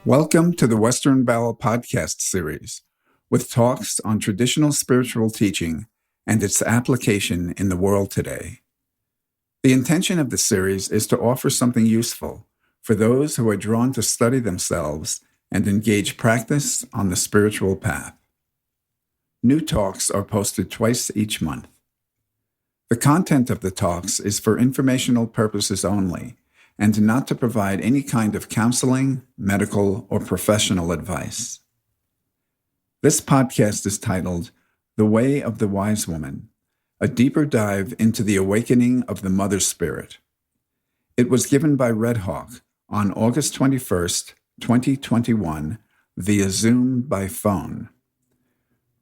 Welcome to the Western Bowel podcast series, with talks on traditional spiritual teaching and its application in the world today. The intention of the series is to offer something useful for those who are drawn to study themselves and engage practice on the spiritual path. New talks are posted twice each month. The content of the talks is for informational purposes only, and not to provide any kind of counseling, medical, or professional advice. This podcast is titled The Way of the Wise Woman, a deeper dive into the awakening of the Mother Spirit. It was given by Red Hawk on August 21st, 2021, via Zoom by phone.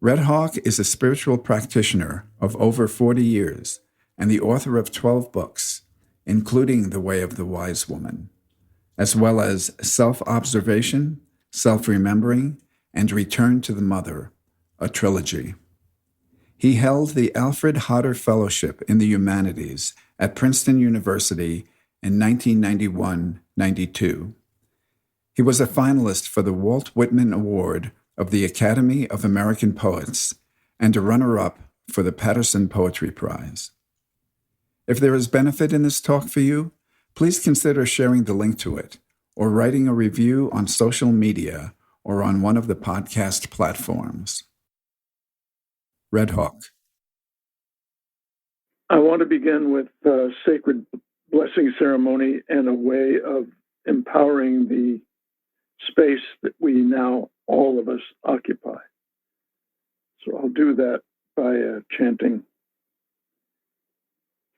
Red Hawk is a spiritual practitioner of over 40 years and the author of 12 books, including The Way of the Wise Woman, as well as Self-Observation, Self-Remembering, and Return to the Mother, a trilogy. He held the Alfred Hodder Fellowship in the Humanities at Princeton University in 1991-92. He was a finalist for the Walt Whitman Award of the Academy of American Poets and a runner-up for the Paterson Poetry Prize. If there is benefit in this talk for you, please consider sharing the link to it or writing a review on social media or on one of the podcast platforms. Red Hawk. I want to begin with a sacred blessing ceremony and a way of empowering the space that we now, all of us, occupy. So I'll do that by chanting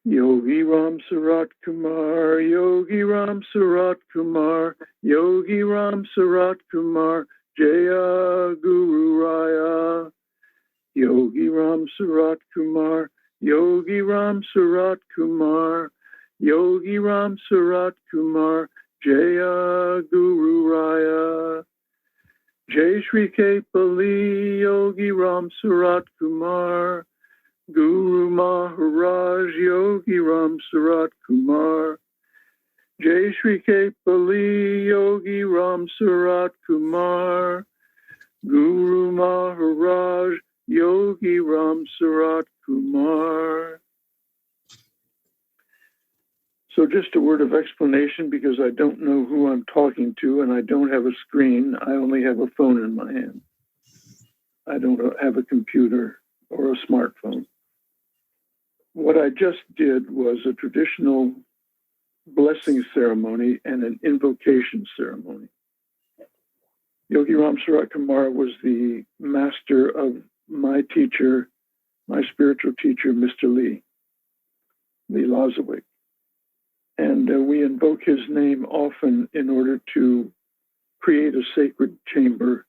Yogi Ram Sarat Kumar, Yogi Ram Sarat Kumar, Yogi Ram Sarat Kumar, Jaya Guru Raya. Yogi Ram Sarat Kumar, Yogi Ram Sarat Kumar, Yogi Ram Sarat Kumar, Jaya Guru Raya. Jai Shri Kepali, Yogi Ram Sarat Kumar, Guru Maharaj Yogi Ram Sarat Kumar. Jai Shri Kepali Yogi Ram Sarat Kumar. Guru Maharaj Yogi Ram Sarat Kumar. So just a word of explanation, because I don't know who I'm talking to and I don't have a screen. I only have a phone in my hand. I don't have a computer or a smartphone. What I just did was a traditional blessing ceremony and an invocation ceremony. Yogi Ram Sarat Kumar was the master of my teacher, my spiritual teacher, Mr. Lee Lozowick. And we invoke his name often in order to create a sacred chamber.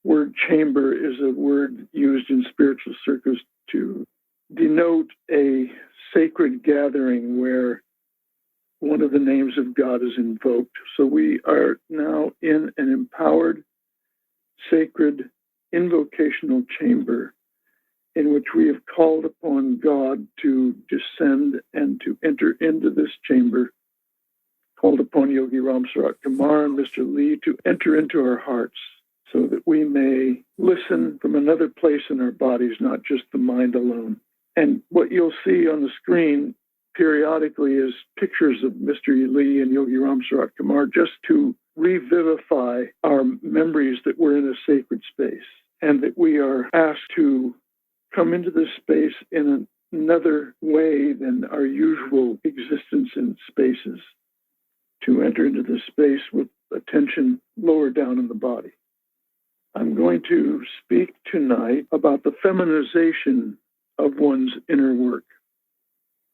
Word chamber is a word used in spiritual circles to denote a sacred gathering where one of the names of God is invoked. So we are now in an empowered, sacred, invocational chamber in which we have called upon God to descend and to enter into this chamber, called upon Yogi Ram Sarat Kumar and Mr. Lee to enter into our hearts so that we may listen from another place in our bodies, not just the mind alone. And what you'll see on the screen periodically is pictures of Mr. Lee and Yogi Ram Sarat Kumar, just to revivify our memories that we're in a sacred space and that we are asked to come into this space in another way than our usual existence in spaces, to enter into this space with attention lower down in the body. I'm going to speak tonight about the feminization of one's inner work,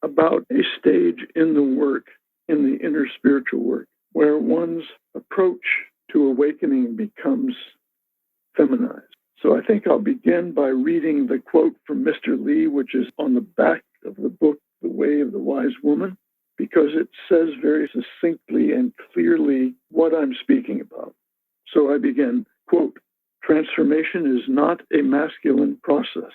about a stage in the work, in the inner spiritual work, where one's approach to awakening becomes feminized. So I think I'll begin by reading the quote from Mr. Lee, which is on the back of the book, The Way of the Wise Woman, because it says very succinctly and clearly what I'm speaking about. So I begin, quote, "Transformation is not a masculine process.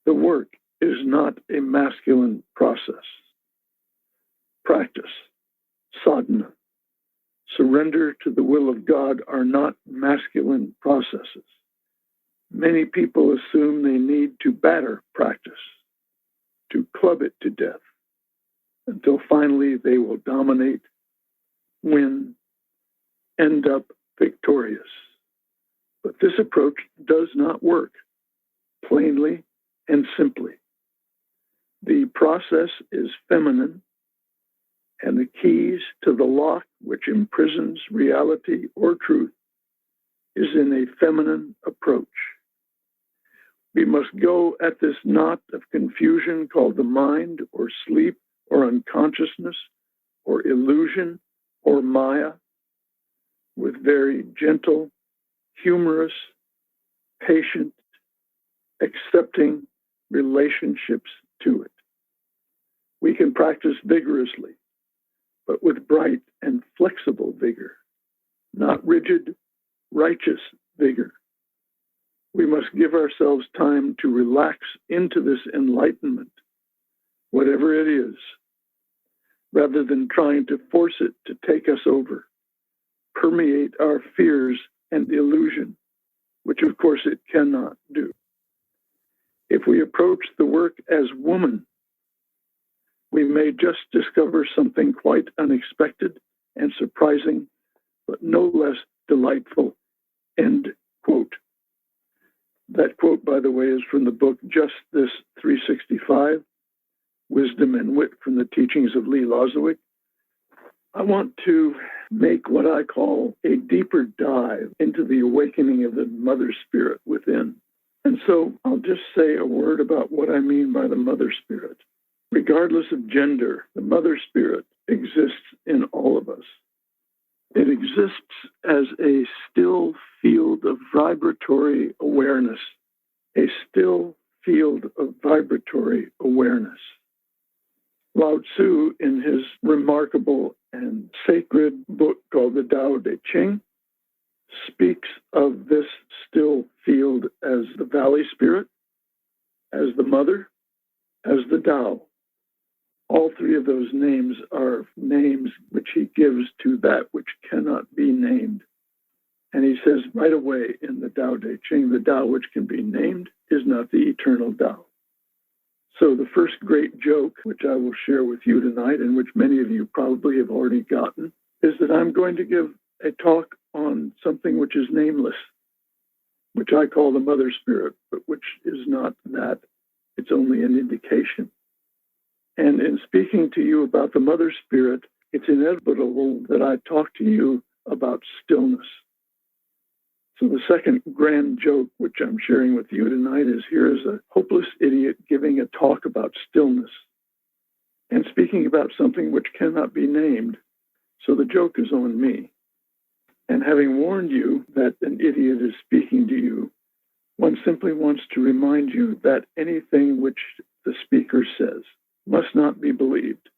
The work is not a masculine process. Practice, sadhana, surrender to the will of God are not masculine processes. Many people assume they need to batter practice, to club it to death, until finally they will dominate, win, end up victorious. But this approach does not work, plainly and simply. The process is feminine, and the keys to the lock which imprisons reality or truth is in a feminine approach. We must go at this knot of confusion called the mind or sleep or unconsciousness or illusion or Maya with very gentle, humorous, patient, accepting relationships to it. We can practice vigorously, but with bright and flexible vigor, not rigid, righteous vigor. We must give ourselves time to relax into this enlightenment, whatever it is, rather than trying to force it to take us over, permeate our fears and illusion, which of course it cannot do. If we approach the work as woman, we may just discover something quite unexpected and surprising, but no less delightful. End quote. That quote, by the way, is from the book Just This 365, Wisdom and Wit from the Teachings of Lee Lozowick. I want to make what I call a deeper dive into the awakening of the mother spirit within. And so I'll just say a word about what I mean by the mother spirit. Regardless of gender, the mother spirit exists in all of us. It exists as a still field of vibratory awareness, a still field of vibratory awareness. Lao Tzu, in his remarkable and sacred book called the Tao Te Ching, speaks of this still field as the valley spirit, as the mother, as the Tao. All three of those names are names which he gives to that which cannot be named. And he says right away in the Tao Te Ching, the Tao which can be named is not the eternal Tao. So the first great joke, which I will share with you tonight, and which many of you probably have already gotten, is that I'm going to give a talk on something which is nameless, which I call the mother spirit, but which is not that. It's only an indication. And in speaking to you about the mother spirit, it's inevitable that I talk to you about stillness. So the second grand joke, which I'm sharing with you tonight, is here is a hopeless idiot giving a talk about stillness and speaking about something which cannot be named. So the joke is on me. And having warned you that an idiot is speaking to you, one simply wants to remind you that anything which the speaker says must not be believed.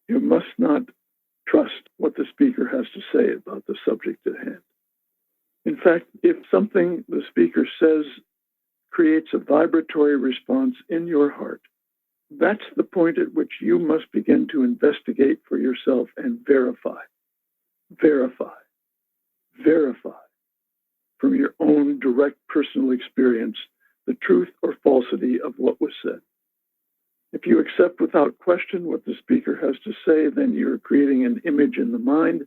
You must not trust what the speaker has to say about the subject at hand. In fact, if something the speaker says creates a vibratory response in your heart, that's the point at which you must begin to investigate for yourself and verify from your own direct personal experience the truth or falsity of what was said. If you accept without question what the speaker has to say, then you're creating an image in the mind,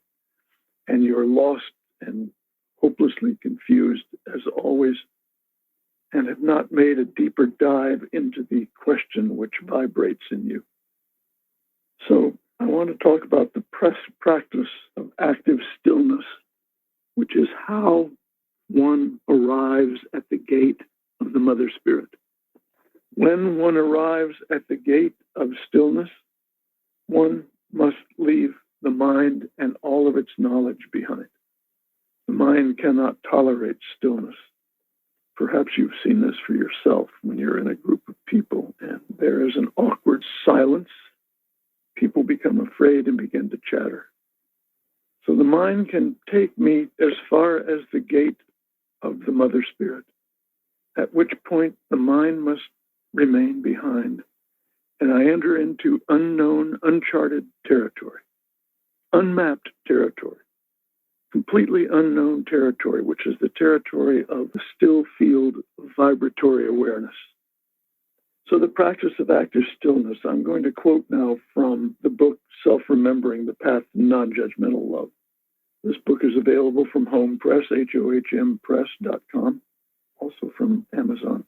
and you're lost and hopelessly confused as always, and have not made a deeper dive into the question which vibrates in you. So I want to talk about the practice of active stillness, which is how one arrives at the gate of the mother spirit. When one arrives at the gate of stillness, one must leave the mind and all of its knowledge behind. The mind cannot tolerate stillness. Perhaps you've seen this for yourself when you're in a group of people and there is an awkward silence. People become afraid and begin to chatter. So the mind can take me as far as the gate of the mother spirit, at which point the mind must remain behind, and I enter into unknown, uncharted territory, unmapped territory. completely unknown territory, which is the territory of the still field of vibratory awareness. So the practice of active stillness, I'm going to quote now from the book Self-Remembering the Path to Non-Judgmental Love. This book is available from Home Press, HOHMpress.com, also from Amazon.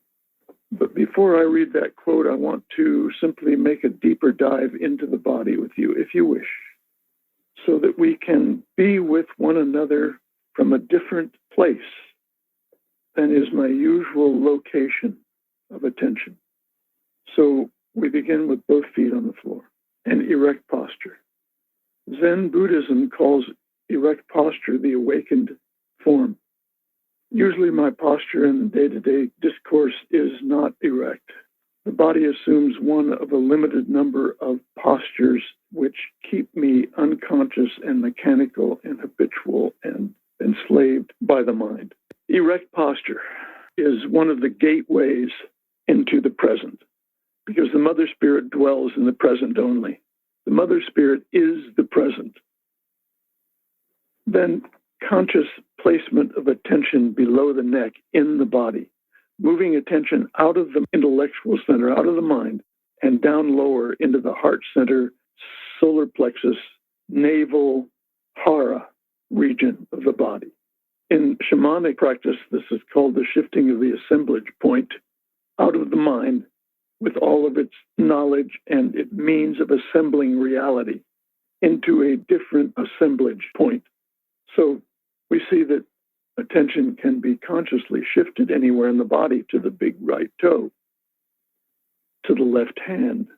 But before I read that quote, I want to simply make a deeper dive into the body with you, if you wish, so that we can be with one another from a different place than is my usual location of attention. So we begin with both feet on the floor and erect posture. Zen Buddhism calls erect posture the awakened form. Usually my posture in the day-to-day discourse is not erect. The body assumes one of a limited number of postures which keep me unconscious and mechanical and habitual and enslaved by the mind. Erect posture is one of the gateways into the present, because the Mother Spirit dwells in the present only. The Mother Spirit is the present. Then conscious placement of attention below the neck in the body, moving attention out of the intellectual center, out of the mind, and down lower into the heart center, solar plexus, navel, hara region of the body. In shamanic practice, this is called the shifting of the assemblage point out of the mind with all of its knowledge and its means of assembling reality into a different assemblage point. So we see that attention can be consciously shifted anywhere in the body, to the big right toe, to the left hand,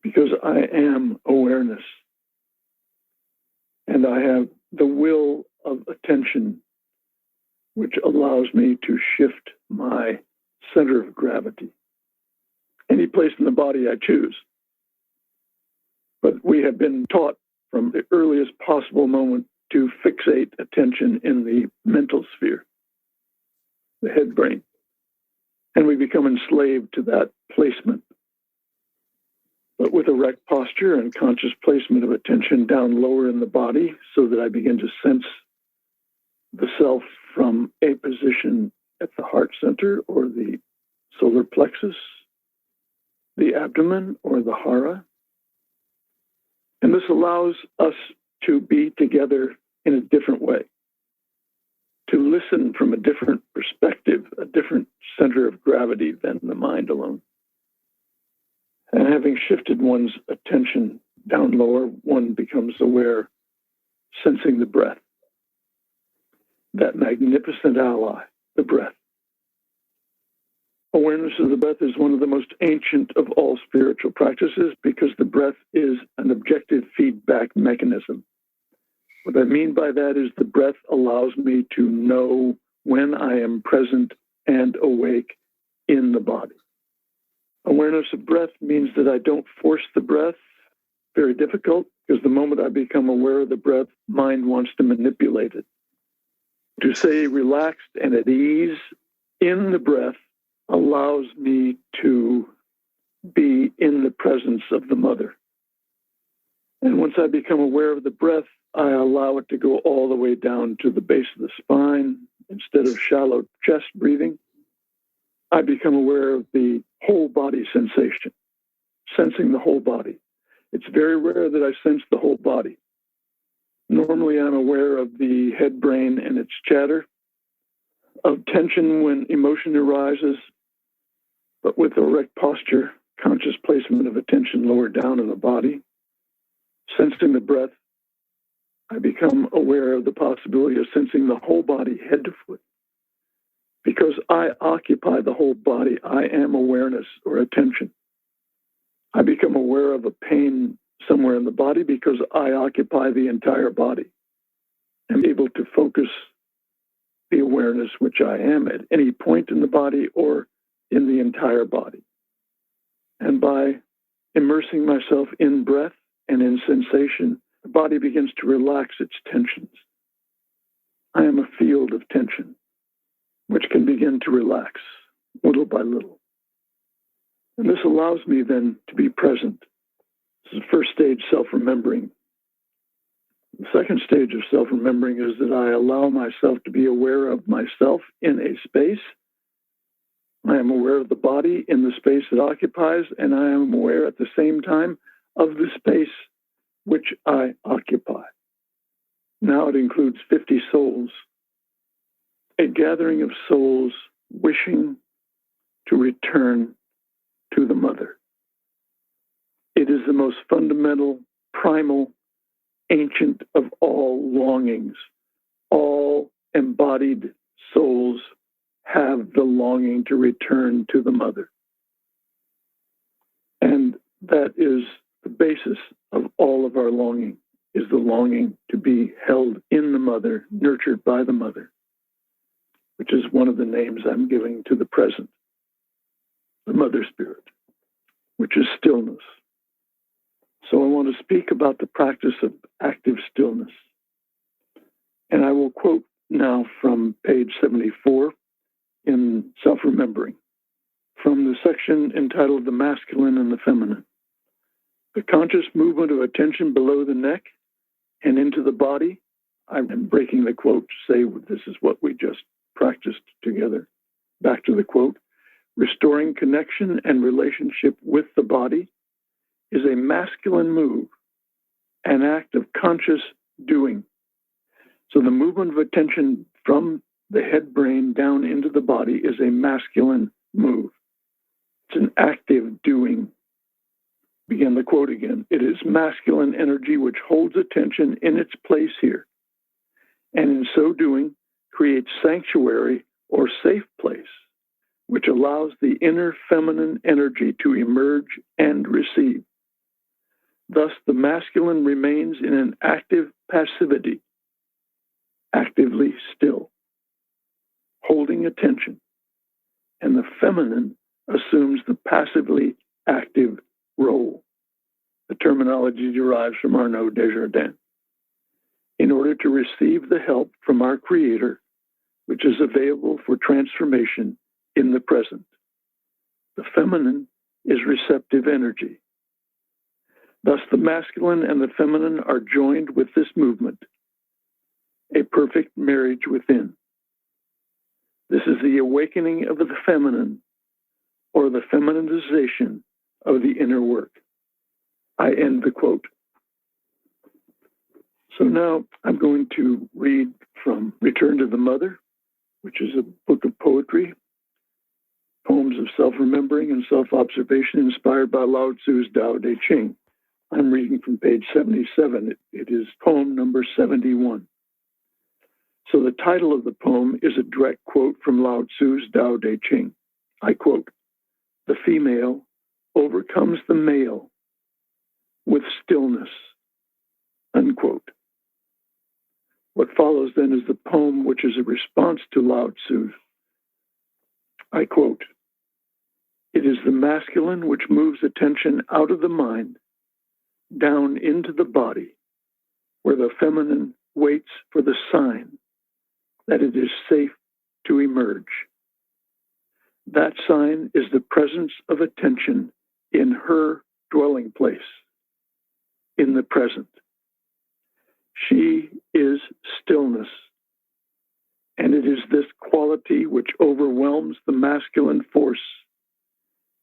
because I am awareness. And I have the will of attention, which allows me to shift my center of gravity any place in the body I choose. But we have been taught from the earliest possible moment to fixate attention in the mental sphere, the head brain. And we become enslaved to that placement. But with erect posture and conscious placement of attention down lower in the body, so that I begin to sense the self from a position at the heart center or the solar plexus, the abdomen or the hara. And this allows us to be together in a different way, to listen from a different perspective, a different center of gravity than the mind alone. And having shifted one's attention down lower, one becomes aware, sensing the breath, that magnificent ally, the breath. Awareness of the breath is one of the most ancient of all spiritual practices because the breath is an objective feedback mechanism. What I mean by that is the breath allows me to know when I am present and awake in the body. Awareness of breath means that I don't force the breath. Very difficult, because the moment I become aware of the breath, mind wants to manipulate it. To say relaxed and at ease in the breath allows me to be in the presence of the mother. And once I become aware of the breath, I allow it to go all the way down to the base of the spine instead of shallow chest breathing. I become aware of the whole body sensation, sensing the whole body. It's very rare that I sense the whole body. Normally, I'm aware of the head brain and its chatter, of tension when emotion arises, but with erect posture, conscious placement of attention lower down in the body, sensing the breath, I become aware of the possibility of sensing the whole body, head to foot. Because I occupy the whole body, I am awareness or attention. I become aware of a pain somewhere in the body because I occupy the entire body. I'm able to focus the awareness which I am at any point in the body or in the entire body. And by immersing myself in breath and in sensation, the body begins to relax its tensions. I am a field of tension, which can begin to relax little by little. And this allows me then to be present. This is the first stage, self-remembering. The The second stage of self-remembering is that I allow myself to be aware of myself in a space. I am aware of the body in the space it occupies, and I am aware at the same time of the space which I occupy. Now it includes 50 souls, a gathering of souls wishing to return to the mother. It is the most fundamental, primal, ancient of all longings. All embodied souls have the longing to return to the mother. And that is the basis of all of our longing, is the longing to be held in the mother, nurtured by the mother, which is one of the names I'm giving to the present, the mother spirit, which is stillness. So I want to speak about the practice of active stillness. And I will quote now from page 74 in Self-Remembering, from the section entitled The Masculine and the Feminine. The conscious movement of attention below the neck and into the body. I'm breaking the quote to say this is what we just practiced together. Back to the quote. Restoring connection and relationship with the body is a masculine move, an act of conscious doing. So the movement of attention from the head brain down into the body is a masculine move. It's an active doing. Begin the quote again. It is masculine energy which holds attention in its place here, and in so doing creates sanctuary or safe place, which allows the inner feminine energy to emerge and receive. Thus, the masculine remains in an active passivity, actively still, holding attention, and the feminine assumes the passively active role. The terminology derives from Arnaud Desjardins. In order to receive the help from our Creator, which is available for transformation in the present, the feminine is receptive energy. Thus, the masculine and the feminine are joined with this movement, a perfect marriage within. This is the awakening of the feminine, or the feminization of the inner work. I end the quote. So now I'm going to read from Return to the Mother, which is a book of poetry, poems of self-remembering and self-observation inspired by Lao Tzu's Tao Te Ching. I'm reading from page 77. It is poem number 71. So the title of the poem is a direct quote from Lao Tzu's Tao Te Ching. I quote, "The female overcomes the male with stillness," unquote. What follows then is the poem, which is a response to Lao Tzu. I quote, "It is the masculine which moves attention out of the mind, down into the body, where the feminine waits for the sign that it is safe to emerge. That sign is the presence of attention in her dwelling place, in the present. She is stillness, and it is this quality which overwhelms the masculine force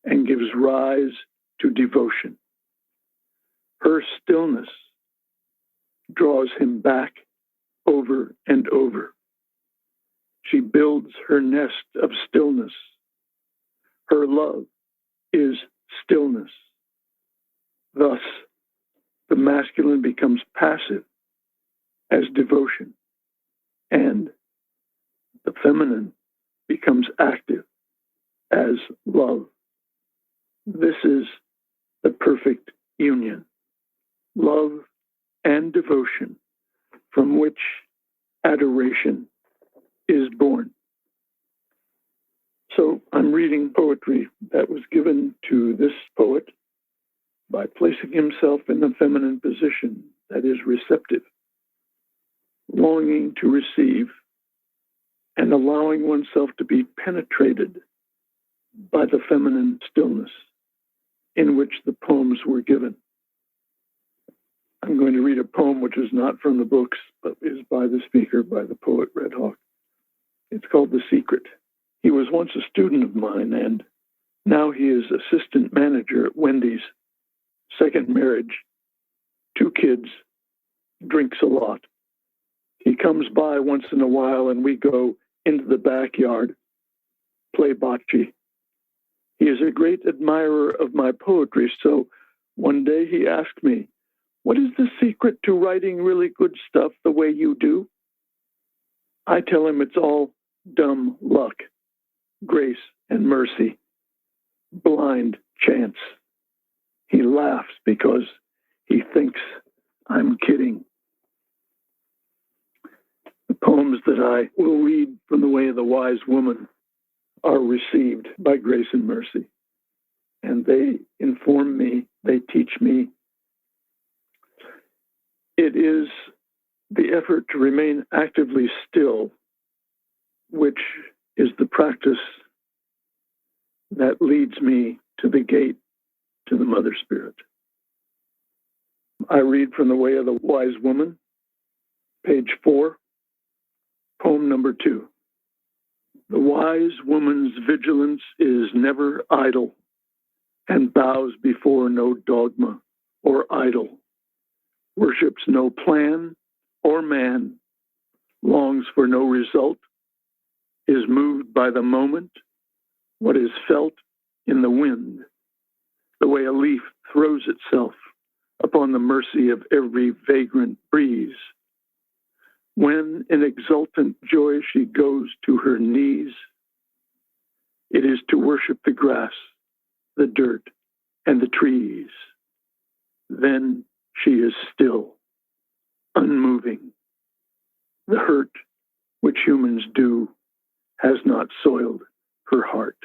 and gives rise to devotion. Her stillness draws him back over and over. She builds her nest of stillness. Her love is stillness. Thus, the masculine becomes passive as devotion, and the feminine becomes active as love. This is the perfect union, love and devotion, from which adoration is born." So I'm reading poetry that was given to this poet by placing himself in the feminine position that is receptive, longing to receive, and allowing oneself to be penetrated by the feminine stillness in which the poems were given. I'm I'm going to read a poem which is not from the books, but is by the speaker, by the poet Red Hawk. It's called The Secret. He was once a student of mine, and now he is assistant manager at Wendy's. Second marriage, 2 kids, drinks a lot. He comes by once in a while, and we go into the backyard, play bocce. He is a great admirer of my poetry, so one day he asked me, "What is the secret to writing really good stuff the way you do?" I tell him it's all dumb luck, grace and mercy, blind chance. He laughs because he thinks I'm kidding. The poems that I will read from the way of the wise woman are received by grace and mercy. And they inform me, they teach me. It is the effort to remain actively still, which is the practice that leads me to the gate to the Mother Spirit. I read from the way of the wise woman, page 4, poem number 2. The wise woman's vigilance is never idle and bows before no dogma or idol, worships no plan or man, longs for no result, is moved by the moment, what is felt in the wind, the way a leaf throws itself upon the mercy of every vagrant breeze. When in exultant joy she goes to her knees, it is to worship the grass, the dirt, and the trees. Then she is still, unmoving. The hurt which humans do has not soiled her heart.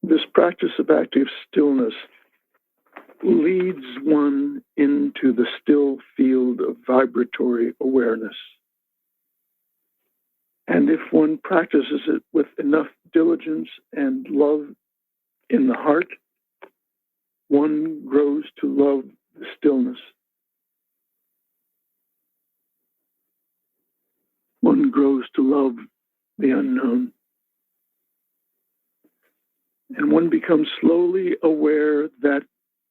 This practice of active stillness leads one into the still field of vibratory awareness. And if one practices it with enough diligence and love in the heart, one grows to love the stillness. One grows to love the unknown. And one becomes slowly aware that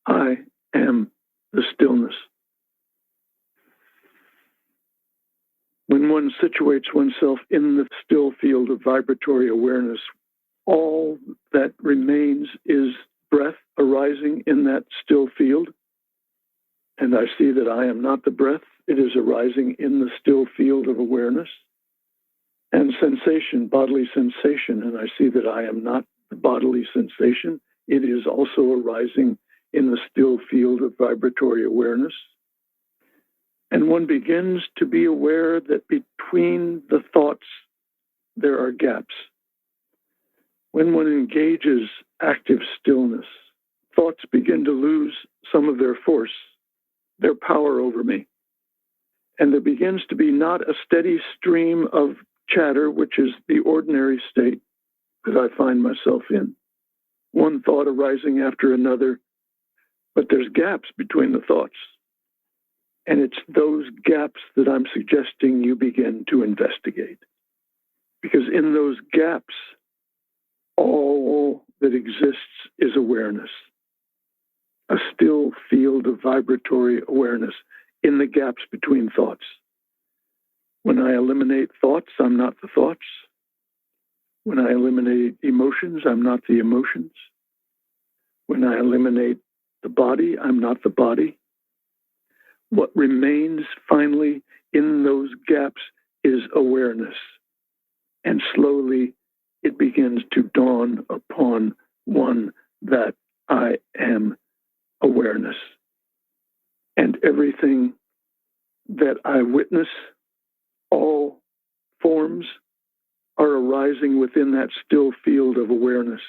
I am the stillness. When one situates oneself in the still field of vibratory awareness, all that remains is breath arising in that still field. And I see that I am not the breath. It is arising in the still field of awareness. And sensation, bodily sensation, and I see that I am not the bodily sensation. It is also arising in the still field of vibratory awareness. And one begins to be aware that between the thoughts, there are gaps. When one engages active stillness, thoughts begin to lose some of their force, their power over me. And there begins to be not a steady stream of chatter, which is the ordinary state that I find myself in. One thought arising after another, but there's gaps between the thoughts. And it's those gaps that I'm suggesting you begin to investigate. Because in those gaps, all that exists is awareness. A still field of vibratory awareness in the gaps between thoughts. When I eliminate thoughts, I'm not the thoughts. When I eliminate emotions, I'm not the emotions. When I eliminate the body, I'm not the body. What remains finally in those gaps is awareness. And slowly it begins to dawn upon one that I am awareness. And everything that I witness, all forms are arising within that still field of awareness.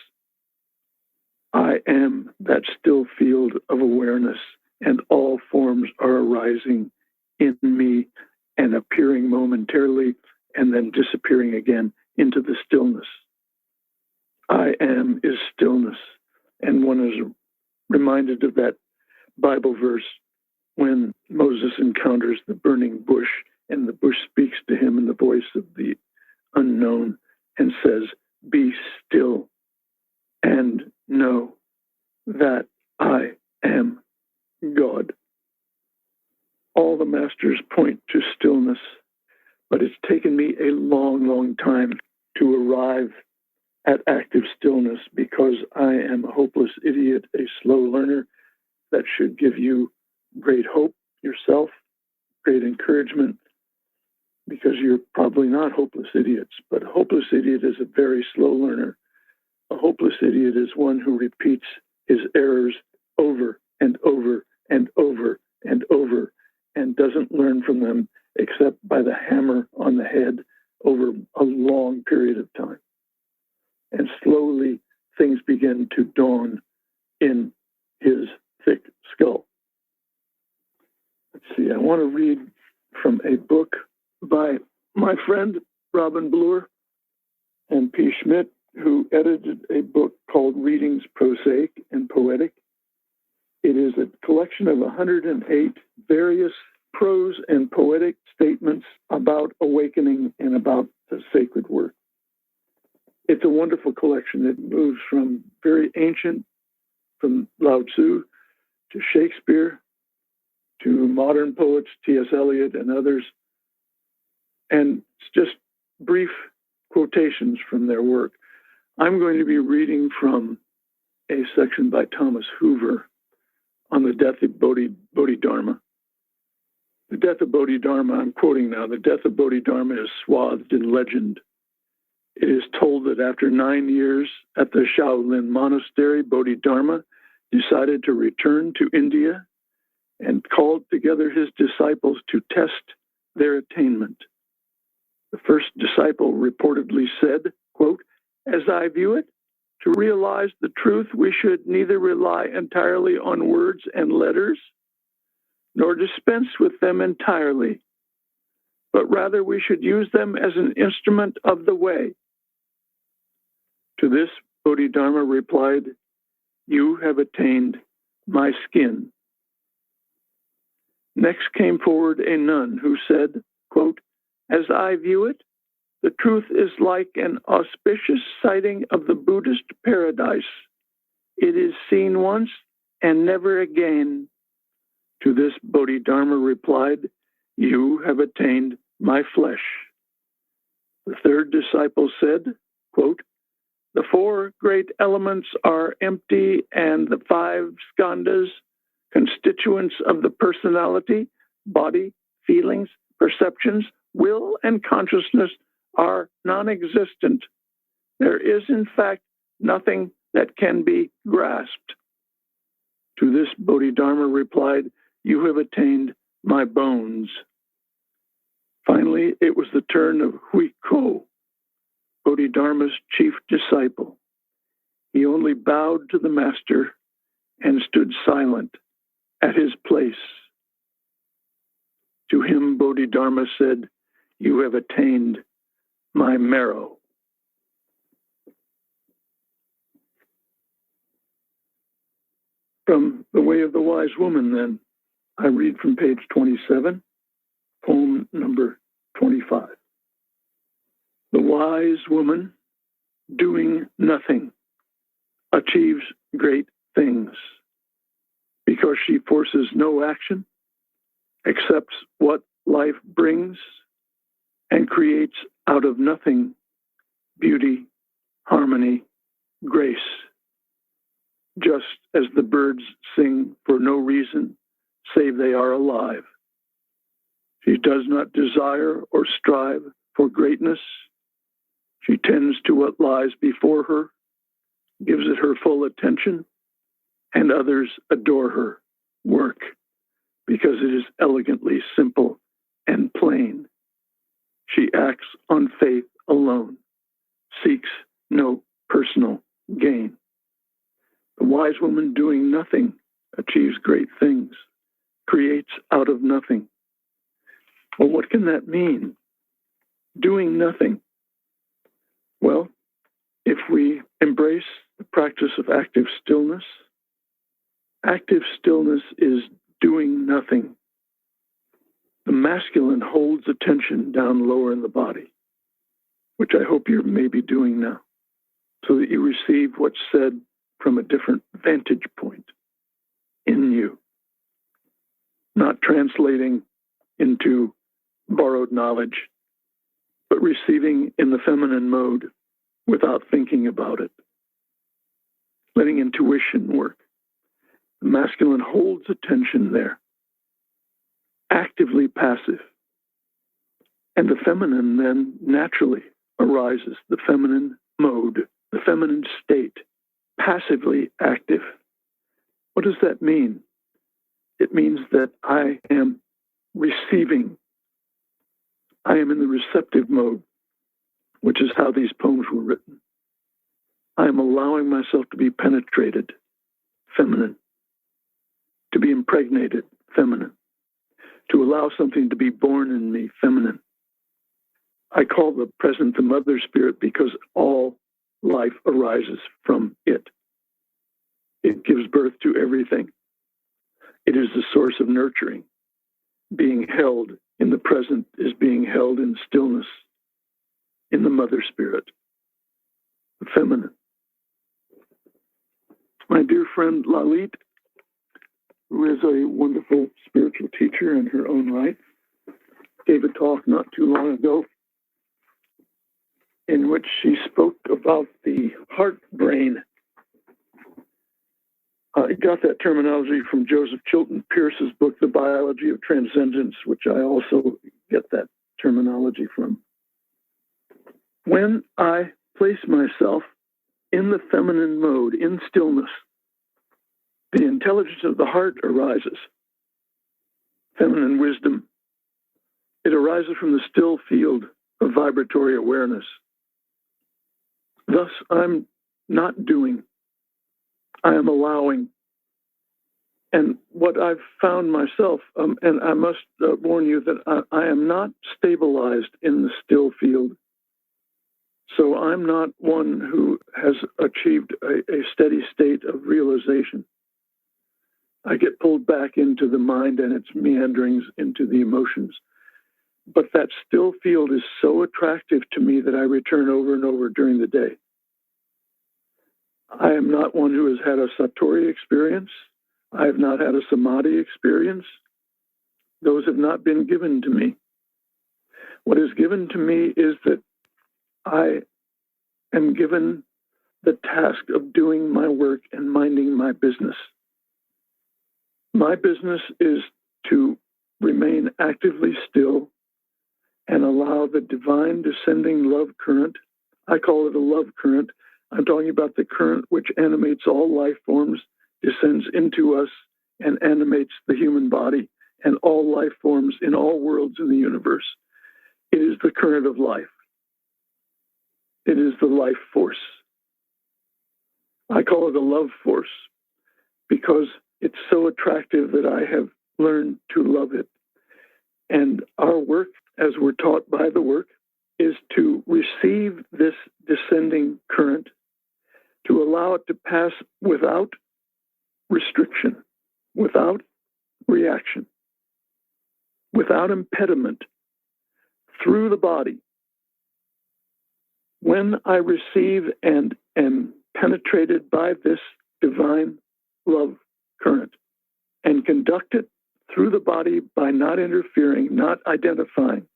I am that still field of awareness, and all forms are arising in me and appearing momentarily and then disappearing again into the stillness. I am is stillness, and one is reminded of that Bible verse when Moses encounters the burning bush and the bush speaks to him in the voice of the unknown and says, "Be still and know that I am God." All the masters point to stillness, but it's taken me a long, long time to arrive at active stillness because I am a hopeless idiot, a slow learner. That should give you great hope yourself, great encouragement, because you're probably not hopeless idiots. But a hopeless idiot is a very slow learner. A hopeless idiot is one who repeats his errors over and over and over and over and doesn't learn from them except by the hammer on the head over a long period of time. And slowly things begin to dawn in his thick skull. Let's see, I want to read from a book by my friend Robin Bloor and P. Schmidt, who edited a book called Readings Prosaic and Poetic. It is a collection of 108 various prose and poetic statements about awakening and about the sacred work. It's a wonderful collection. It moves from very ancient, from Lao Tzu to Shakespeare to modern poets, T.S. Eliot and others. And it's just brief quotations from their work. I'm going to be reading from a section by Thomas Hoover on the death of Bodhidharma. The death of Bodhidharma, I'm quoting now, the death of Bodhidharma is swathed in legend. It is told that after 9 years at the Shaolin Monastery, Bodhidharma decided to return to India and called together his disciples to test their attainment. The first disciple reportedly said, quote, "As I view it, to realize the truth, we should neither rely entirely on words and letters, nor dispense with them entirely, but rather we should use them as an instrument of the way." To this, Bodhidharma replied, "You have attained my skin." Next came forward a nun who said, quote, "As I view it, the truth is like an auspicious sighting of the Buddhist paradise. It is seen once and never again." To this, Bodhidharma replied, "You have attained my flesh." The third disciple said, quote, "The 4 great elements are empty, and the 5 skandhas, constituents of the personality, body, feelings, perceptions, will, and consciousness, are non-existent. There is, in fact, nothing that can be grasped." To this, Bodhidharma replied, "You have attained my bones." Finally, it was the turn of Hui Ko, Bodhidharma's chief disciple. He only bowed to the master and stood silent at his place. To him, Bodhidharma said, "You have attained my marrow." From The Way of the Wise Woman, then, I read from page 27, poem number 25. The wise woman, doing nothing, achieves great things because she forces no action, accepts what life brings, and creates out of nothing beauty, harmony, grace. Just as the birds sing for no reason, save they are alive. She does not desire or strive for greatness. She tends to what lies before her, gives it her full attention, and others adore her work because it is elegantly simple and plain. She acts on faith alone, seeks no personal gain. The wise woman doing nothing achieves great things, creates out of nothing. Well, what can that mean? Doing nothing. Well, if we embrace the practice of active stillness, Active stillness is doing nothing. The masculine holds attention down lower in the body, which I hope you're maybe doing now, so that you receive what's said from a different vantage point in you, not translating into borrowed knowledge, but receiving in the feminine mode without thinking about it, letting intuition work. The masculine holds attention there, actively passive. And the feminine then naturally arises, the feminine mode, the feminine state, passively active. What does that mean? It means that I am receiving. I am in the receptive mode, which is how these poems were written. I am allowing myself to be penetrated, feminine, to be impregnated, feminine, to allow something to be born in me, feminine. I call the present the mother spirit because all life arises from it. It gives birth to everything. It is the source of nurturing. Being held in the present is being held in stillness, in the mother spirit, the feminine. My dear friend Lalit, who is a wonderful spiritual teacher in her own right, gave a talk not too long ago in which she spoke about the heart brain. I got that terminology from Joseph Chilton Pearce's book, The Biology of Transcendence, which I also get that terminology from. When I place myself in the feminine mode, in stillness, the intelligence of the heart arises, feminine wisdom. It arises from the still field of vibratory awareness. Thus, I'm not doing, I am allowing. And what I've found myself, and I must warn you that I am not stabilized in the still field. So I'm not one who has achieved a steady state of realization. I get pulled back into the mind and its meanderings into the emotions. But that still field is so attractive to me that I return over and over during the day. I am not one who has had a satori experience. I have not had a samadhi experience. Those have not been given to me. What is given to me is that I am given the task of doing my work and minding my business. My business is to remain actively still and allow the divine descending love current. I call it a love current. I'm talking about the current which animates all life forms, descends into us, and animates the human body and all life forms in all worlds in the universe. It is the current of life. It is the life force. I call it a love force because it's so attractive that I have learned to love it. And our work, as we're taught by the work, is to receive this descending current, to allow it to pass without restriction, without reaction, without impediment, through the body. When I receive and am penetrated by this divine love current and conduct it through the body by not interfering, not identifying,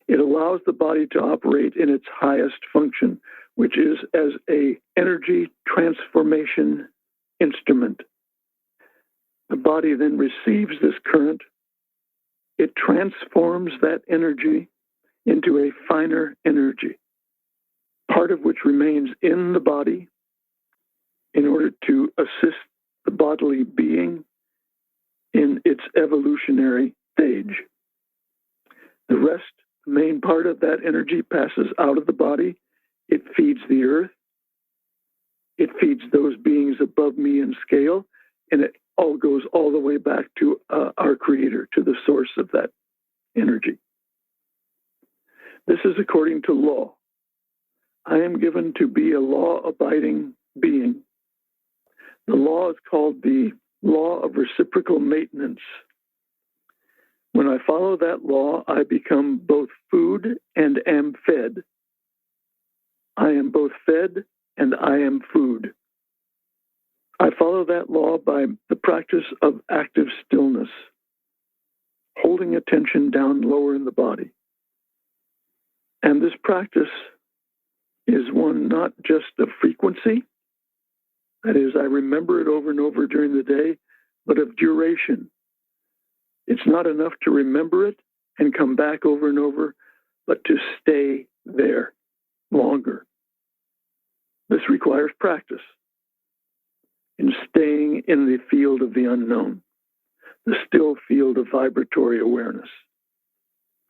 it allows the body to operate in its highest function, which is as a energy transformation instrument. The body then receives this current. It transforms that energy into a finer energy, part of which remains in the body in order to assist the bodily being in its evolutionary stage. The rest, the main part of that energy, passes out of the body. It feeds the earth. It feeds those beings above me in scale, and it all goes all the way back to our Creator, to the source of that energy. This is according to law. I am given to be a law-abiding being. The law is called the law of reciprocal maintenance. When I follow that law, I become both food and am fed. I am both fed and I am food. I follow that law by the practice of active stillness, holding attention down lower in the body. And this practice is one not just of frequency, that is, I remember it over and over during the day, but of duration. It's not enough to remember it and come back over and over, but to stay there longer. This requires practice in staying in the field of the unknown, the still field of vibratory awareness.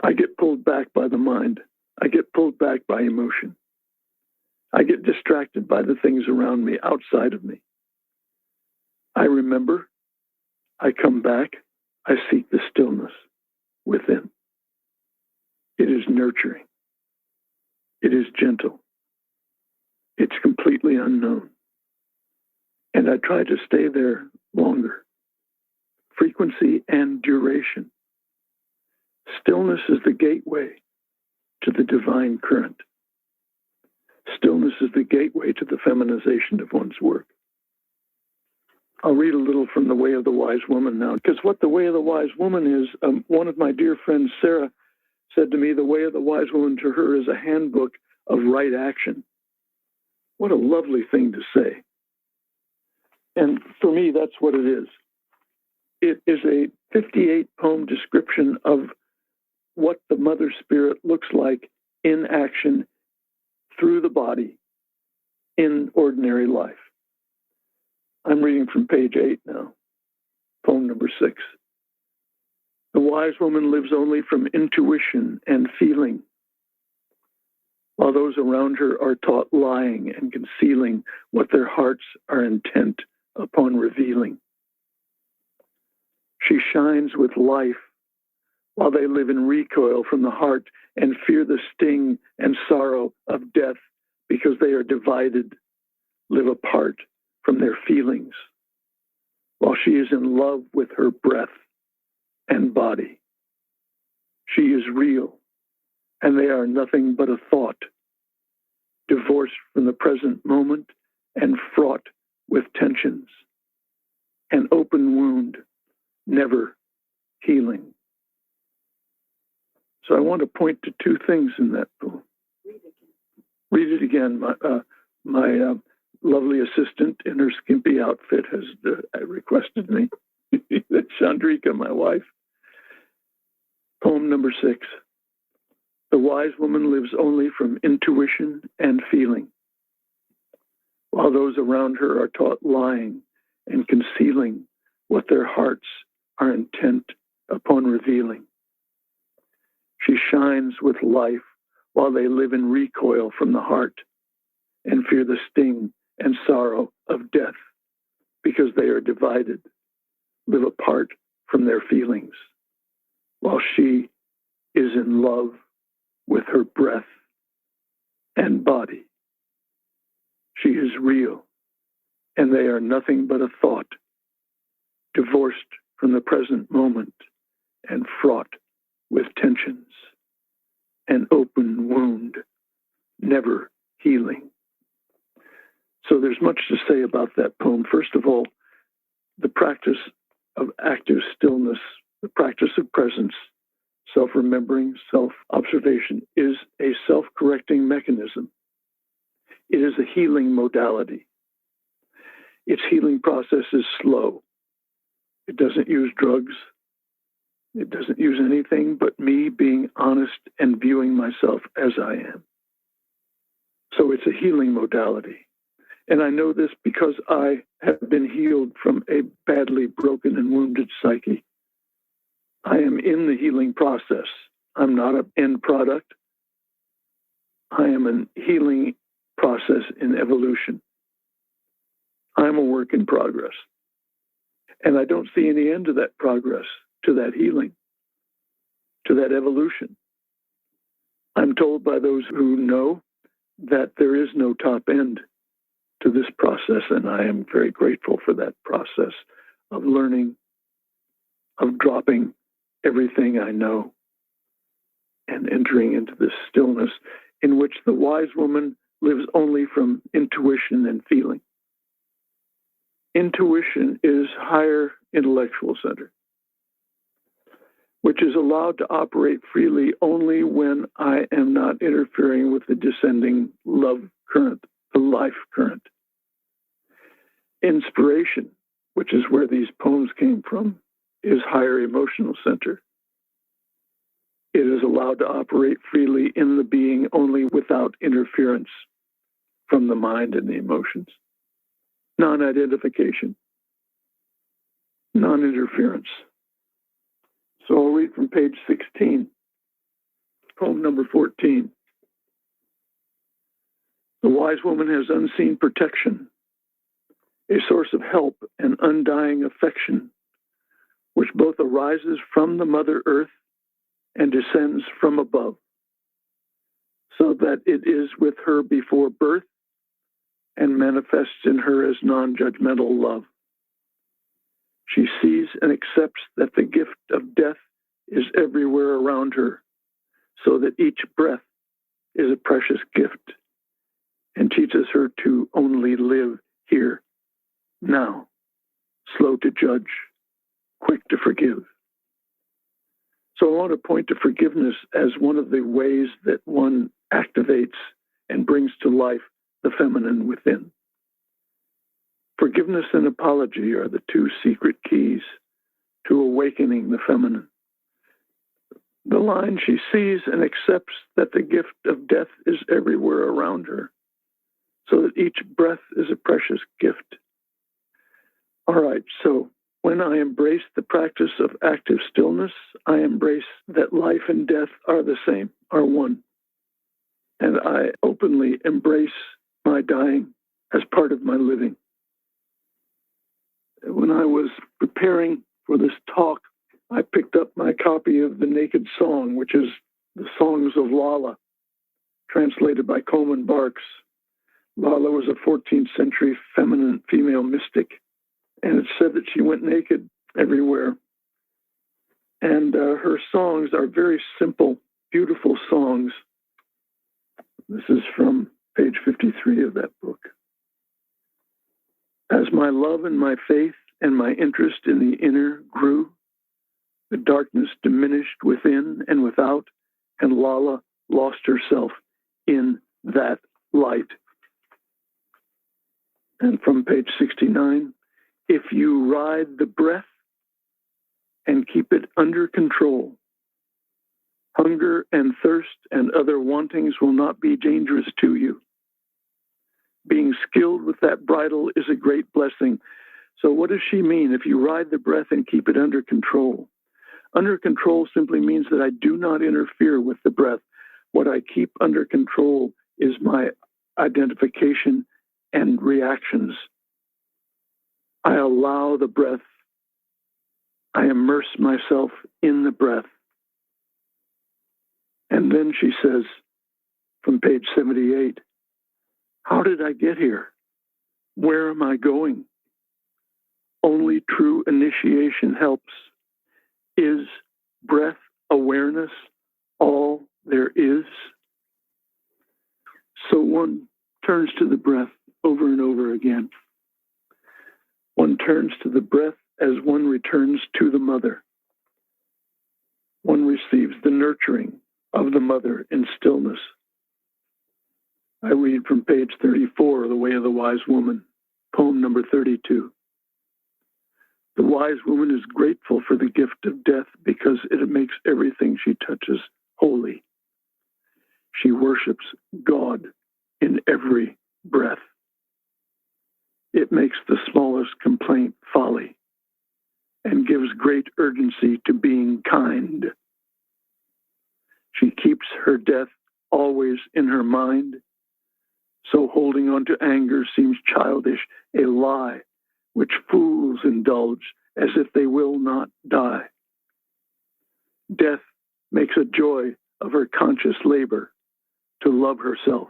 I get pulled back by the mind. I get pulled back by emotion. I get distracted by the things around me, outside of me. I remember, I come back, I seek the stillness within. It is nurturing. It is gentle. It's completely unknown. And I try to stay there longer. Frequency and duration. Stillness is the gateway to the divine current. Stillness is the gateway to the feminization of one's work. I'll read a little from The Way of the Wise Woman now, because what The Way of the Wise Woman is, one of my dear friends, Sarah, said to me, The Way of the Wise Woman to her is a handbook of right action. What a lovely thing to say. And for me, that's what it is. It is a 58-poem description of what the Mother Spirit looks like in action through the body in ordinary life. I'm reading from page 8 now, poem number 6. The wise woman lives only from intuition and feeling, while those around her are taught lying and concealing what their hearts are intent upon revealing. She shines with life while they live in recoil from the heart and fear the sting and sorrow of death because they are divided, live apart from their feelings, while she is in love with her breath and body. She is real, and they are nothing but a thought, divorced from the present moment and fraught with tensions, an open wound, never healing. So I want to point to two things in that poem. Read it again. My lovely assistant in her skimpy outfit has requested me. That's Chandrika, my wife. Poem number 6. The wise woman lives only from intuition and feeling, while those around her are taught lying and concealing what their hearts are intent upon revealing. She shines with life while they live in recoil from the heart and fear the sting and sorrow of death because they are divided, live apart from their feelings, while she is in love with her breath and body. She is real, and they are nothing but a thought, divorced from the present moment and fraught with tensions, an open wound, never healing. So there's much to say about that poem. First of all, the practice of active stillness, the practice of presence, self-remembering, self-observation is a self-correcting mechanism. It is a healing modality. Its healing process is slow. It doesn't use drugs. It doesn't use anything but me being honest and viewing myself as I am. So it's a healing modality. And I know this because I have been healed from a badly broken and wounded psyche. I am in the healing process. I'm not an end product. I am a healing process in evolution. I'm a work in progress. And I don't see any end to that progress, to that healing, to that evolution. I'm told by those who know that there is no top end to this process, and I am very grateful for that process of learning, of dropping everything I know and entering into this stillness in which the wise woman lives only from intuition and feeling. Intuition is higher intellectual center, which is allowed to operate freely only when I am not interfering with the descending love current, the life current. Inspiration, which is where these poems came from, is higher emotional center. It is allowed to operate freely in the being only without interference from the mind and the emotions. Non-identification, non-interference. So I'll read from page 16, poem number 14. The wise woman has unseen protection, a source of help and undying affection, which both arises from the Mother Earth and descends from above, so that it is with her before birth and manifests in her as non-judgmental love. She sees and accepts that the gift of death is everywhere around her, so that each breath is a precious gift, and teaches her to only live here, now, slow to judge, quick to forgive. So I want to point to forgiveness as one of the ways that one activates and brings to life the feminine within. Forgiveness and apology are the two secret keys to awakening the feminine. The line, she sees and accepts that the gift of death is everywhere around her, so that each breath is a precious gift. All right, so when I embrace the practice of active stillness, I embrace that life and death are the same, are one. And I openly embrace my dying as part of my living. When I was preparing for this talk, I picked up my copy of The Naked Song, which is the Songs of Lala, translated by Coleman Barks. Lala was a 14th century feminine female mystic, and it said that she went naked everywhere. And her songs are very simple, beautiful songs. This is from page 53 of that book. As my love and my faith and my interest in the inner grew, the darkness diminished within and without, and Lala lost herself in that light. And from page 69, if you ride the breath and keep it under control, hunger and thirst and other wantings will not be dangerous to you. Being skilled with that bridle is a great blessing. So what does she mean? If you ride the breath and keep it under control. Under control simply means that I do not interfere with the breath. What I keep under control is my identification and reactions. I allow the breath. I immerse myself in the breath. And then she says, from page 78, how did I get here? Where am I going? Only true initiation helps. Is breath awareness all there is? So one turns to the breath over and over again. One turns to the breath as one returns to the mother. One receives the nurturing of the mother in stillness. I read from page 34 of The Way of the Wise Woman, poem number 32. The wise woman is grateful for the gift of death because it makes everything she touches holy. She worships God in every breath. It makes the smallest complaint folly and gives great urgency to being kind. She keeps her death always in her mind, so holding on to anger seems childish, a lie which fools indulge as if they will not die. Death makes a joy of her conscious labor to love herself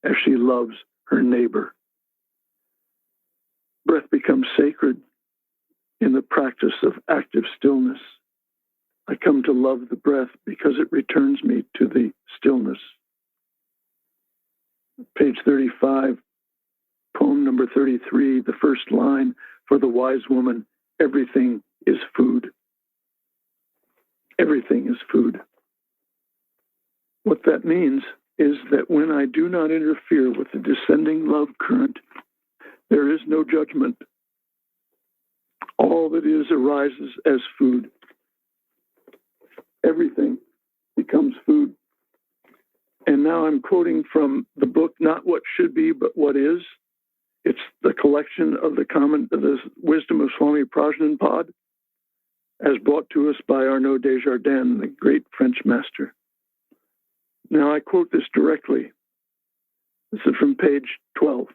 as she loves her neighbor. Breath becomes sacred in the practice of active stillness. I come to love the breath because it returns me to the stillness. Page 35, poem number 33, the first line, for the wise woman, everything is food. Everything is food. What that means is that when I do not interfere with the descending love current, there is no judgment. All that is arises as food. Everything becomes food. And now I'm quoting from the book, Not What Should Be, But What Is. It's the collection of the wisdom of Swami Prajnanpad, as brought to us by Arnaud Desjardins, the great French master. Now I quote this directly. This is from page 12.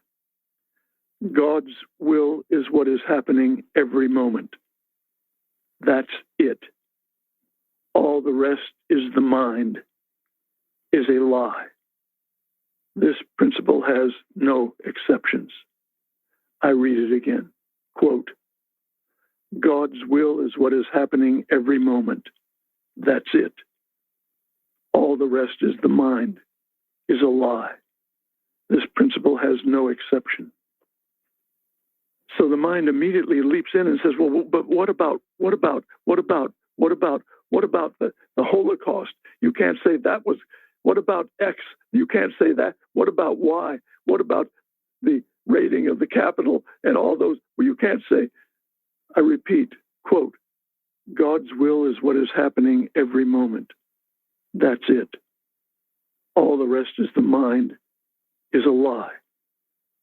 God's will is what is happening every moment. That's it. All the rest is the mind, is a lie. This principle has no exceptions. I read it again. Quote, God's will is what is happening every moment. That's it. All the rest is the mind, is a lie. This principle has no exception. So the mind immediately leaps in and says, well, but what about the Holocaust? You can't say that was, what about X? You can't say that. What about Y? What about the raiding of the Capitol and all those? Well, you can't say, I repeat, quote, God's will is what is happening every moment. That's it. All the rest is the mind, is a lie.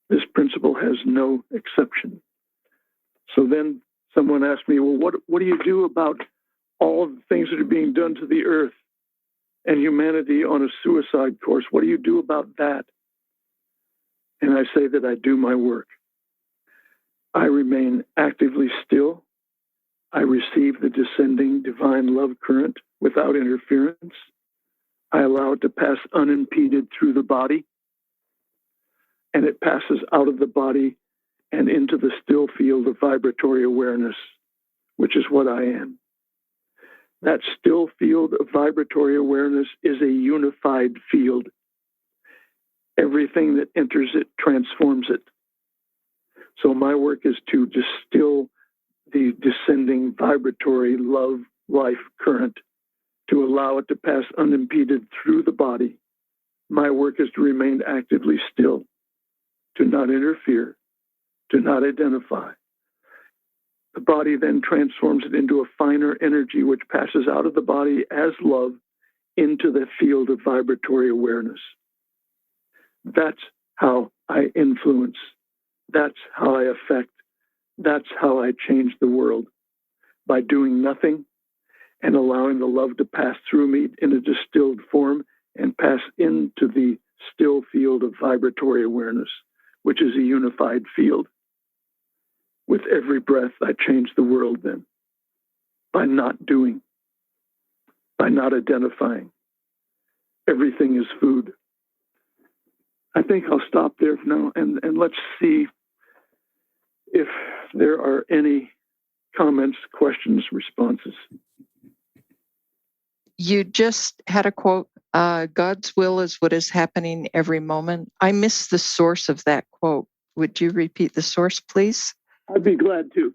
This principle has no exception. So then someone asked me, well, what do you do about all the things that are being done to the earth and humanity on a suicide course? What do you do about that? And I say that I do my work. I remain actively still. I receive the descending divine love current without interference. I allow it to pass unimpeded through the body, and it passes out of the body and into the still field of vibratory awareness, which is what I am. That still field of vibratory awareness is a unified field. Everything that enters it transforms it. So my work is to distill the descending vibratory love life current, to allow it to pass unimpeded through the body. My work is to remain actively still, to not interfere, to not identify. The body then transforms it into a finer energy which passes out of the body as love into the field of vibratory awareness. That's how I influence. That's how I affect. That's how I change the world, by doing nothing and allowing the love to pass through me in a distilled form and pass into the still field of vibratory awareness, which is a unified field. With every breath, I change the world then, by not doing, by not identifying. Everything is food. I think I'll stop there for now, and let's see if there are any comments, questions, responses. You just had a quote, God's will is what is happening every moment. I missed the source of that quote. Would you repeat the source, please? I'd be glad to.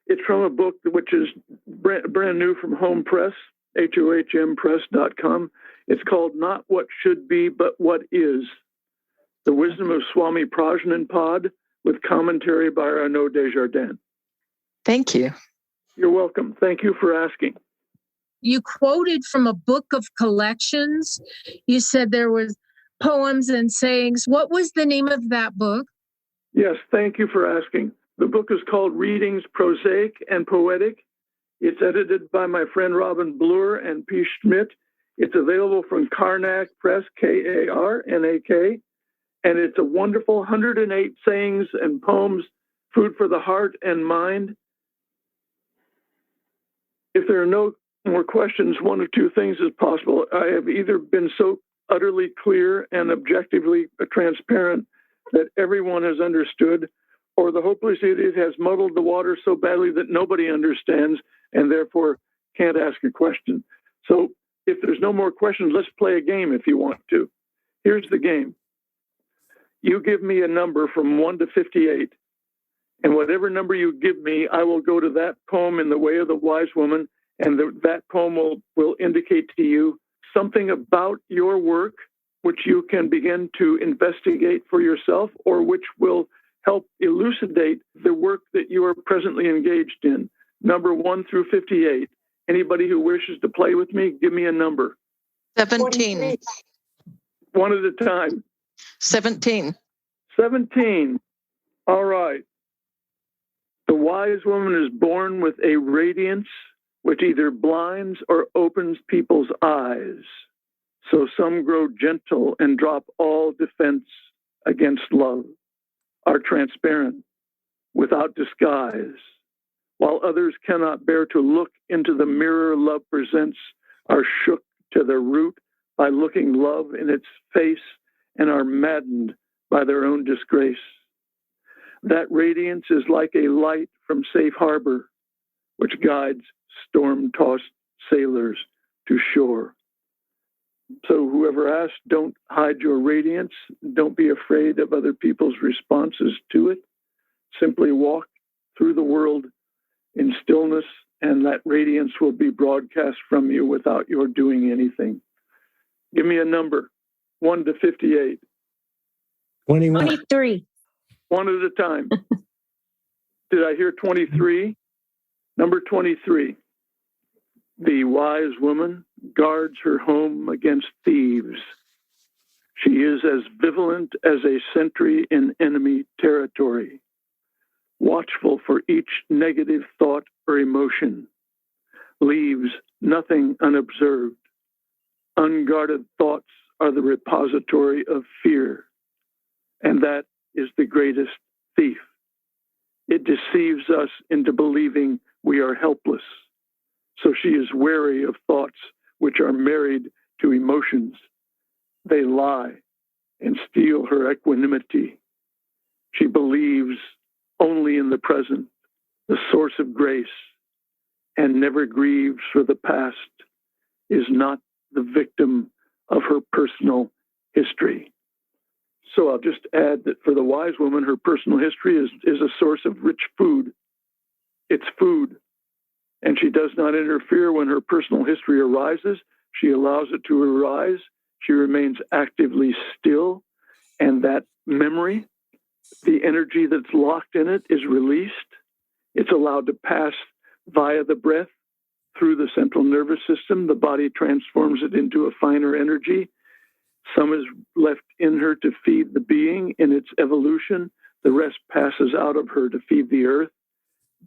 It's from a book which is brand new from Home Press, HOHMpress.com. It's called Not What Should Be, But What Is. The Wisdom of Swami Prajnanpad, with commentary by Arnaud Desjardins. Thank you. You're welcome. Thank you for asking. You quoted from a book of collections. You said there was poems and sayings. What was the name of that book? Yes, thank you for asking. The book is called Readings, Prosaic and Poetic. It's edited by my friend Robin Bloor and P. Schmidt. It's available from Karnak Press, Karnak, and it's a wonderful 108 sayings and poems, food for the heart and mind. If there are no more questions, one of two things is possible. I have either been so utterly clear and objectively transparent that everyone has understood, or the hopeless idiot has muddled the water so badly that nobody understands and therefore can't ask a question. So if there's no more questions, let's play a game if you want to. Here's the game. You give me a number from 1 to 58, and whatever number you give me, I will go to that poem in the way of the wise woman, and that poem will indicate to you something about your work, which you can begin to investigate for yourself, or which will help elucidate the work that you are presently engaged in. Number 1 through 58. Anybody who wishes to play with me, give me a number. 17. One at a time. 17. 17. All right. The wise woman is born with a radiance which either blinds or opens people's eyes. So some grow gentle and drop all defense against love, are transparent, without disguise, while others cannot bear to look into the mirror love presents, are shook to their root by looking love in its face and are maddened by their own disgrace. That radiance is like a light from safe harbor, which guides storm-tossed sailors to shore. So whoever asked, don't hide your radiance. Don't be afraid of other people's responses to it. Simply walk through the world in stillness, and that radiance will be broadcast from you without your doing anything. Give me a number, 1 to 58. 21. 23. One at a time. Did I hear 23? Number 23. The wise woman guards her home against thieves. She is as vigilant as a sentry in enemy territory, watchful for each negative thought or emotion, leaves nothing unobserved. Unguarded thoughts are the repository of fear, and that is the greatest thief. It deceives us into believing we are helpless. So she is wary of thoughts which are married to emotions. They lie and steal her equanimity. She believes only in the present, the source of grace, and never grieves for the past, is not the victim of her personal history. So I'll just add that for the wise woman, her personal history is a source of rich food. It's food. And she does not interfere when her personal history arises. She allows it to arise. She remains actively still. And that memory, the energy that's locked in it, is released. It's allowed to pass via the breath through the central nervous system. The body transforms it into a finer energy. Some is left in her to feed the being in its evolution. The rest passes out of her to feed the earth.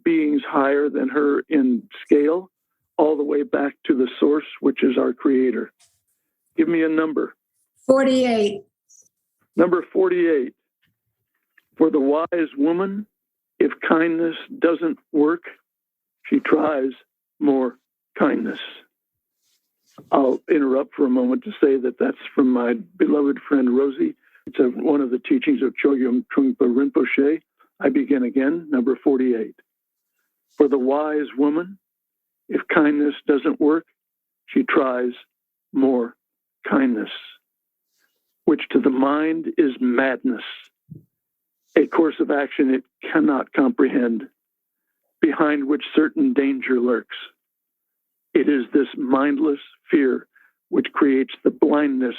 Beings higher than her in scale, all the way back to the source, which is our creator. Give me a number. 48. Number 48. For the wise woman, if kindness doesn't work, she tries more kindness. I'll interrupt for a moment to say that that's from my beloved friend Rosie. It's one of the teachings of Chogyam Trungpa Rinpoche. I begin again, number 48. For the wise woman, if kindness doesn't work, she tries more kindness, which to the mind is madness, a course of action it cannot comprehend, behind which certain danger lurks. It is this mindless fear which creates the blindness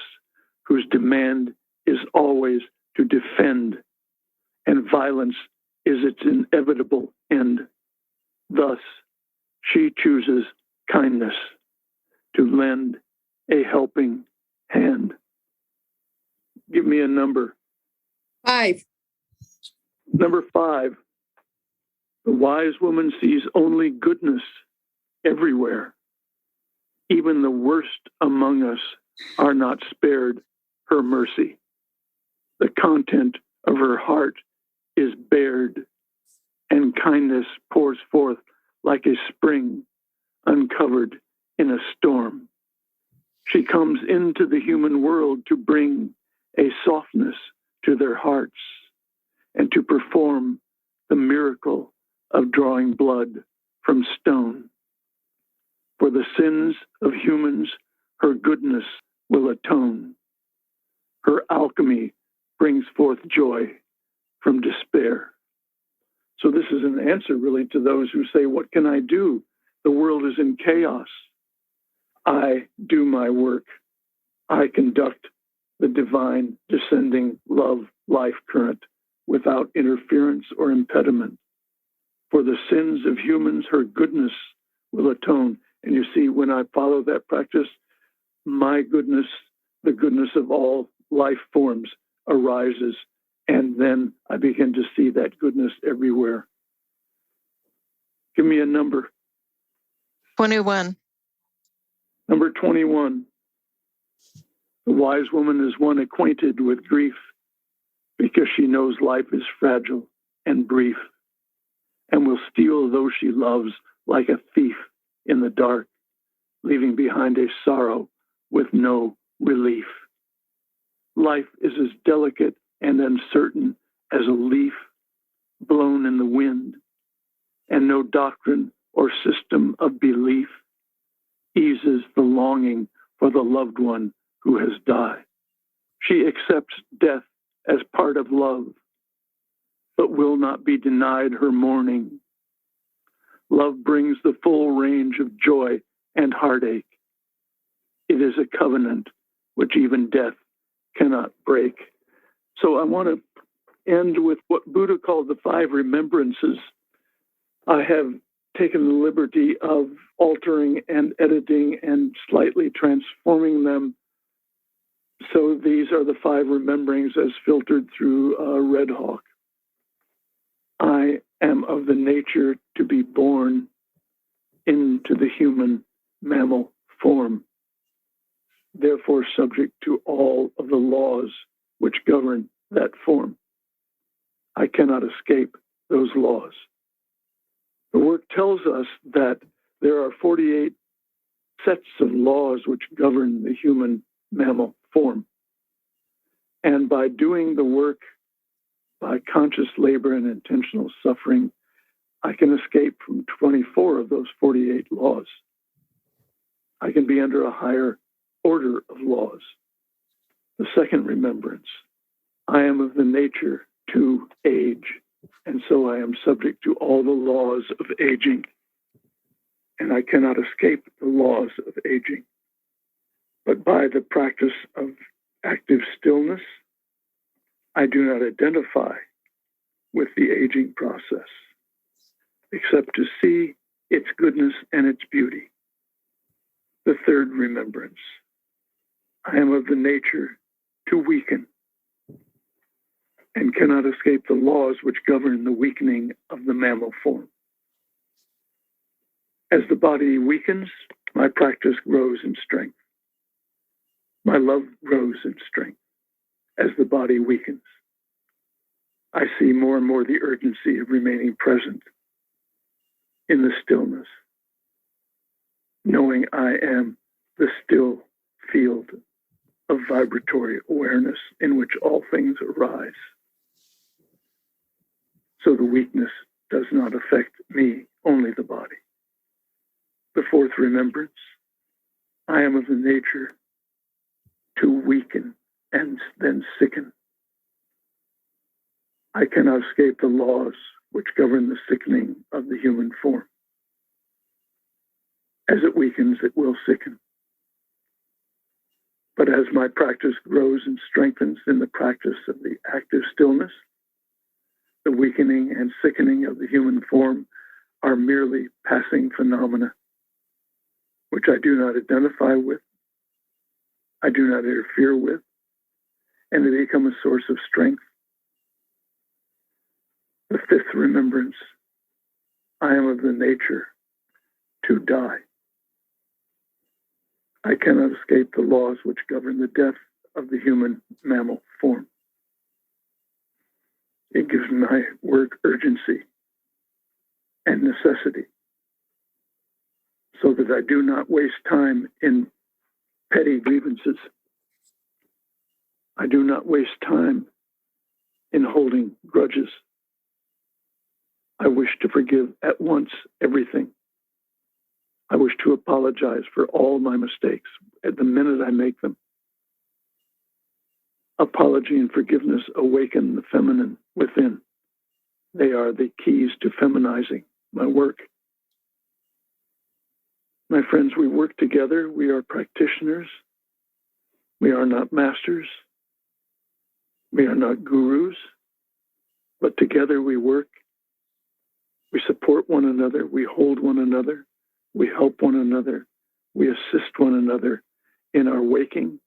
whose demand is always to defend, and violence is its inevitable end. Thus, she chooses kindness to lend a helping hand. Give me a number. 5. Number 5. The wise woman sees only goodness everywhere. Even the worst among us are not spared her mercy. The content of her heart is bared, and kindness pours forth like a spring uncovered in a storm. She comes into the human world to bring a softness to their hearts and to perform the miracle of drawing blood from stone. For the sins of humans, her goodness will atone. Her alchemy brings forth joy from despair. So this is an answer really to those who say, what can I do? The world is in chaos. I do my work. I conduct the divine descending love life current without interference or impediment. For the sins of humans, her goodness will atone. And you see, when I follow that practice, my goodness, the goodness of all life forms arises. And then I begin to see that goodness everywhere. Give me a number. 21. Number 21. The wise woman is one acquainted with grief because she knows life is fragile and brief and will steal those she loves like a thief in the dark, leaving behind a sorrow with no relief. Life is as delicate and uncertain as a leaf blown in the wind, and no doctrine or system of belief eases the longing for the loved one who has died. She accepts death as part of love, but will not be denied her mourning. Love brings the full range of joy and heartache. It is a covenant which even death cannot break. So I want to end with what Buddha called the 5 remembrances. I have taken the liberty of altering and editing and slightly transforming them. So these are the 5 rememberings as filtered through Red Hawk. I am of the nature to be born into the human mammal form, therefore subject to all of the laws which govern that form. I cannot escape those laws. The work tells us that there are 48 sets of laws which govern the human mammal form. And by doing the work, by conscious labor and intentional suffering, I can escape from 24 of those 48 laws. I can be under a higher order of laws. The second remembrance, I am of the nature to age, and so I am subject to all the laws of aging, and I cannot escape the laws of aging. But by the practice of active stillness, I do not identify with the aging process, except to see its goodness and its beauty. The third remembrance, I am of the nature to weaken and cannot escape the laws which govern the weakening of the mammal form. As the body weakens, my practice grows in strength. My love grows in strength as the body weakens. I see more and more the urgency of remaining present in the stillness, knowing I am the still field of vibratory awareness in which all things arise. So the weakness does not affect me, only the body. The fourth remembrance, I am of the nature to weaken and then sicken. I cannot escape the laws which govern the sickening of the human form. As it weakens, it will sicken. But as my practice grows and strengthens in the practice of the active stillness, the weakening and sickening of the human form are merely passing phenomena, which I do not identify with, I do not interfere with, and they become a source of strength. The fifth remembrance, I am of the nature to die. I cannot escape the laws which govern the death of the human mammal form. It gives my work urgency and necessity so that I do not waste time in petty grievances. I do not waste time in holding grudges. I wish to forgive at once everything. I wish to apologize for all my mistakes at the minute I make them. Apology and forgiveness awaken the feminine within. They are the keys to feminizing my work. My friends, we work together. We are practitioners. We are not masters. We are not gurus. But together we work. We support one another. We hold one another. We help one another. We assist one another in our waking,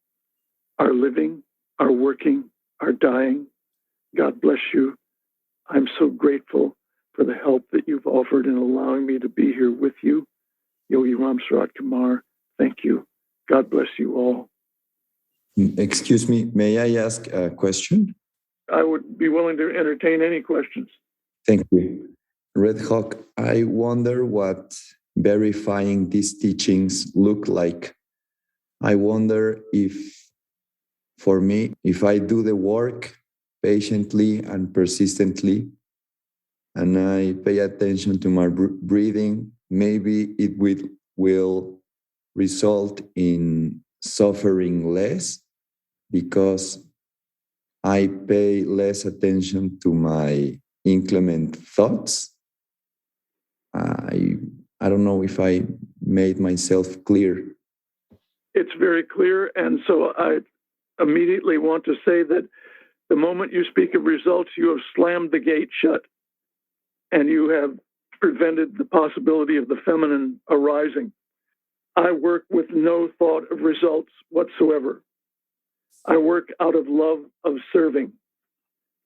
our living, our working, our dying. God bless you. I'm so grateful for the help that you've offered in allowing me to be here with you. Yogi Ram Sarat Kumar, thank you. God bless you all. Excuse me, may I ask a question? I would be willing to entertain any questions. Thank you. Red Hawk, I wonder what verifying these teachings look like. I wonder if, for me, if I do the work patiently and persistently, and I pay attention to my breathing, maybe it will result in suffering less because I pay less attention to my inclement thoughts. I don't know if I made myself clear. It's very clear, and so I immediately want to say that the moment you speak of results, you have slammed the gate shut, and you have prevented the possibility of the feminine arising. I work with no thought of results whatsoever. I work out of love of serving.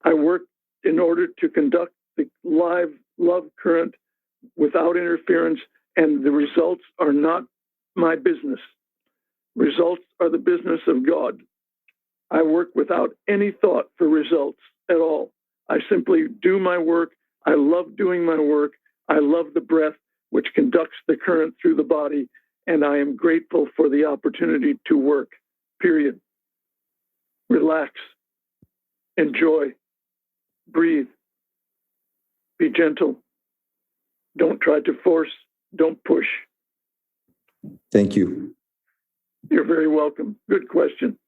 I work in order to conduct the live love current without interference, and the results are not my business. Results are the business of God. I work without any thought for results at all. I simply do my work. I love doing my work. I love the breath, which conducts the current through the body, and I am grateful for the opportunity to work, period. Relax, enjoy, breathe, be gentle. Don't try to force, don't push. Thank you. You're very welcome. Good question.